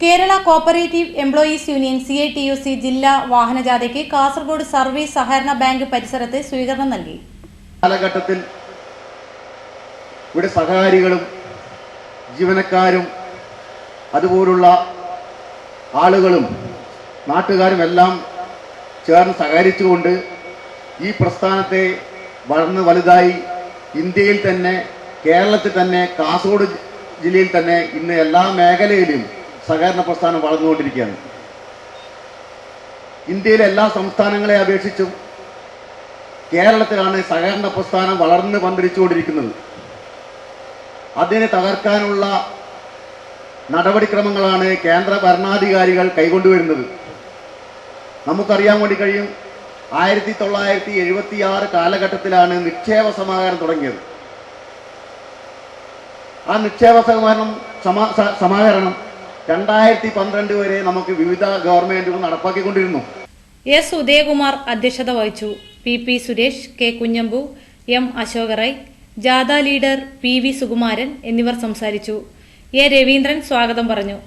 Kerala cooperative employees union CITUC ജില്ലാ വാഹനജാഥയ്ക്ക് Kasaragod service സഹകരണ bank പരിസരത്ത് സ്വീകരണം നൽകി. കാലഘട്ടത്തിൽ ഇവിടെ സഹകാരികളും ജീവനക്കാരും അതുപോലുള്ള ആളുകളും നാട്ടുകാരും എല്ലാം ചേർന്ന് സഹകരിച്ചുകൊണ്ട് ഈ പ്രസ്ഥാനത്തെ വളർന്ന് വലുതായി ഇന്ത്യയിൽ തന്നെ, കേരളത്തിൽ തന്നെ, കാസർഗോഡ് ജില്ലയിൽ തന്നെ ഇന്ന് എല്ലാ മേഖലയിലും സഹകരണ പ്രസ്ഥാനം വളർന്നുകൊണ്ടിരിക്കുകയാണ്. ഇന്ത്യയിലെ എല്ലാ സംസ്ഥാനങ്ങളെ അപേക്ഷിച്ചും കേരളത്തിലാണ് സഹകരണ പ്രസ്ഥാനം വളർന്ന് പന്തലിച്ചുകൊണ്ടിരിക്കുന്നത്. അതിനെ തകർക്കാനുള്ള നടപടിക്രമങ്ങളാണ് കേന്ദ്ര ഭരണാധികാരികൾ കൈക്കൊണ്ടുവരുന്നത്. നമുക്കറിയാൻ വേണ്ടി കഴിയും, 1976 കാലഘട്ടത്തിലാണ് നിക്ഷേപ സമാഹരണം തുടങ്ങിയത്. ആ നിക്ഷേപ സമാഹരണം 2012 വരെ നമുക്ക് വിവിധ ഗവൺമെന്റുകൾ നടപ്പാക്കിക്കൊണ്ടിരുന്നു. S. ഉദയകുമാർ അധ്യക്ഷത വഹിച്ചു. PP Suresh, K. Kunhambu, M. അശോകറായ്, ജാഥ ലീഡർ PV സുകുമാരൻ എന്നിവർ സംസാരിച്ചു. A. രവീന്ദ്രൻ സ്വാഗതം പറഞ്ഞു.